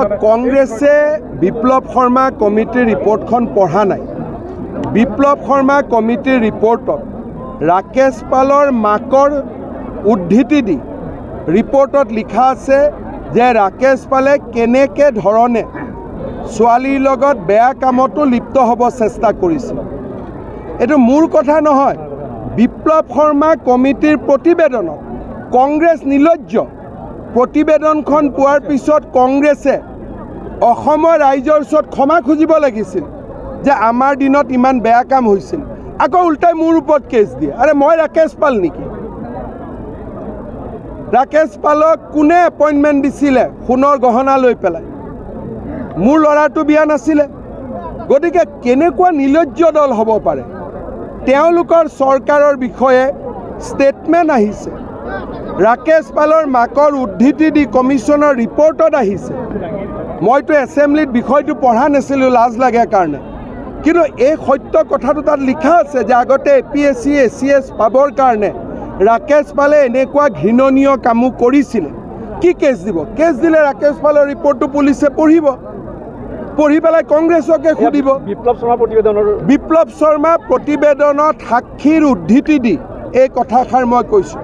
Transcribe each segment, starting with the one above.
কংগ্ৰেছে বিপ্লৱ শৰ্মা কমিটিৰ ৰিপৰ্টখন পঢ়া নাই। বিপ্লৱ শৰ্মা কমিটিৰ ৰিপৰ্টত ৰাকেশ পালৰ মাকৰ উদ্ধৃতি দি ৰিপৰ্টত লিখা আছে যে ৰাকেশ পালে কেনেকৈ ধৰণে ছোৱালীৰ লগত বেয়া কামতো লিপ্ত হ'ব চেষ্টা কৰিছিল। এইটো মোৰ কথা নহয়, বিপ্লৱ শৰ্মা কমিটিৰ প্ৰতিবেদনত কংগ্ৰেছ নিৰ্লজ্জ। প্ৰতিবেদনখন পোৱাৰ পিছত কংগ্ৰেছে অসমৰ ৰাইজৰ ওচৰত ক্ষমা খুজিব লাগিছিল যে আমাৰ দিনত ইমান বেয়া কাম হৈছিল। আকৌ উল্টাই মোৰ ওপৰত কেছ দিয়ে। আৰে মই ৰাকেশ পাল নেকি? ৰাকেশ পালক কোনে এপইণ্টমেণ্ট দিছিলে সোণৰ গহনা লৈ পেলাই? মোৰ ল'ৰাটো বিয়া নাছিলে। গতিকে কেনেকুৱা নিৰ্লজ্জ দল হ'ব পাৰে? তেওঁলোকৰ চৰকাৰৰ বিষয়ে ষ্টেটমেণ্ট আহিছে, ৰাকেশ পালৰ মাকৰ উদ্ধৃতি দি কমিশ্যনৰ ৰিপৰ্টত আহিছে। মইতো এছেম্বলিত বিষয়টো পঢ়া নাছিলোঁ লাজ লাগে কাৰণে, কিন্তু এই সত্য কথাটো তাত লিখা আছে যে আগতে APSC ACS পাবৰ কাৰণে ৰাকেশ পালে এনেকুৱা ঘৃণনীয় কামো কৰিছিলে। কি কেছ দিব? কেছ দিলে ৰাকেশ পালৰ ৰিপৰ্টটো পুলিচে পঢ়ি পেলাই কংগ্ৰেছকে সুধিব। বিপ্লৱ শৰ্মা প্ৰতিবেদনত সাক্ষীৰ উদ্ধৃতি দি এই কথাষাৰ মই কৈছোঁ।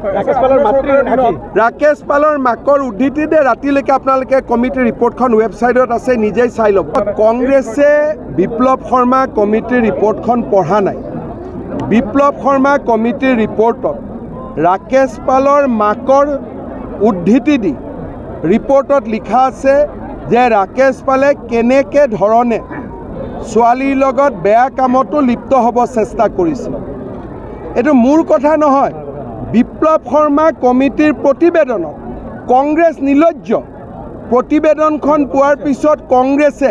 ৰাকেশ পালৰ মাকৰ উদ্ধৃতি দিয়ে ৰাতিলৈকে আপোনালোকে কমিটিৰ ৰিপৰ্টখন ৱেবছাইটত আছে, নিজেই চাই ল'ব। কংগ্ৰেছে বিপ্লৱ শৰ্মা কমিটিৰ ৰিপৰ্টখন পঢ়া নাই। বিপ্লৱ শৰ্মা কমিটিৰ ৰিপৰ্টত ৰাকেশ পালৰ মাকৰ উদ্ধৃতি দি ৰিপৰ্টত লিখা আছে যে ৰাকেশ পালে কেনেকৈ ধৰণে ছোৱালীৰ লগত বেয়া কামতো লিপ্ত হ'ব চেষ্টা কৰিছিল। এইটো মোৰ কথা নহয়, বিপ্লৱ শৰ্মা কমিটিৰ প্ৰতিবেদনত কংগ্ৰেছ নিৰ্লজ্জ। প্ৰতিবেদনখন পোৱাৰ পিছত কংগ্ৰেছে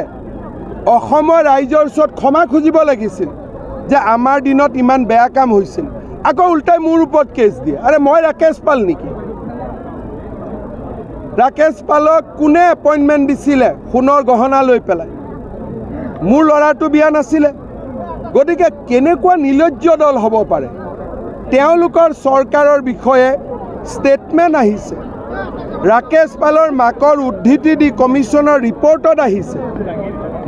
অসমৰ ৰাইজৰ ওচৰত ক্ষমা খুজিব লাগিছিল যে আমাৰ দিনত ইমান বেয়া কাম হৈছিল। আকৌ উল্টাই মোৰ ওপৰত কেছ দিয়ে। আৰে মই ৰাকেশ পাল নেকি? ৰাকেশ পালক কোনে এপইণ্টমেণ্ট দিছিলে সোণৰ গহনা লৈ পেলাই? মোৰ ল'ৰাটো বিয়া নাছিলে। গতিকে কেনেকুৱা নিৰ্লজ্জ দল হ'ব পাৰে? তেওঁলোকৰ চৰকাৰৰ বিষয়ে ষ্টেটমেণ্ট আহিছে, ৰাকেশ পালৰ মাকৰ উদ্ধৃতি দি কমিশ্যনৰ ৰিপৰ্টত আহিছে।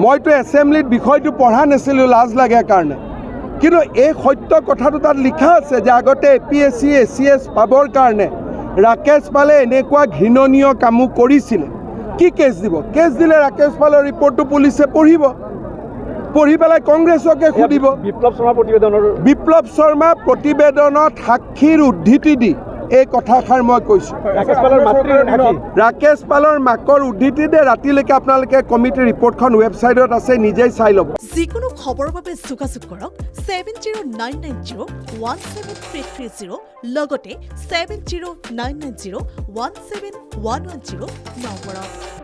মইতো এছেম্বলিত বিষয়টো পঢ়া নাছিলোঁ লাজ লাগে কাৰণে, কিন্তু এই সত্য কথাটো তাত লিখা আছে যে আগতে APSC ACS পাবৰ কাৰণে ৰাকেশ পালে এনেকুৱা ঘৃণনীয় কামো কৰিছিলে। কি কেছ দিব? কেছ দিলে ৰাকেশ পালৰ ৰিপৰ্টটো পুলিচে পঢ়ি পেলাই কংগ্ৰেছকে সুধিব। বিপ্লৱ শৰ্মা প্ৰতিবেদনত সাক্ষীৰ উদ্ধৃতি দি এই কথাষাৰ মই কৈছোঁ। ৰাকেশ পালৰ মাকৰ উদ্ধৃতি দিয়ে ৰাতিলৈকে আপোনালোকে কমিটিৰ ৰিপৰ্টখন ৱেবছাইটত আছে, নিজেই চাই ল'ব। যিকোনো খবৰৰ বাবে যোগাযোগ কৰক 7099017330 লগতে 7099017110 নম্বৰত।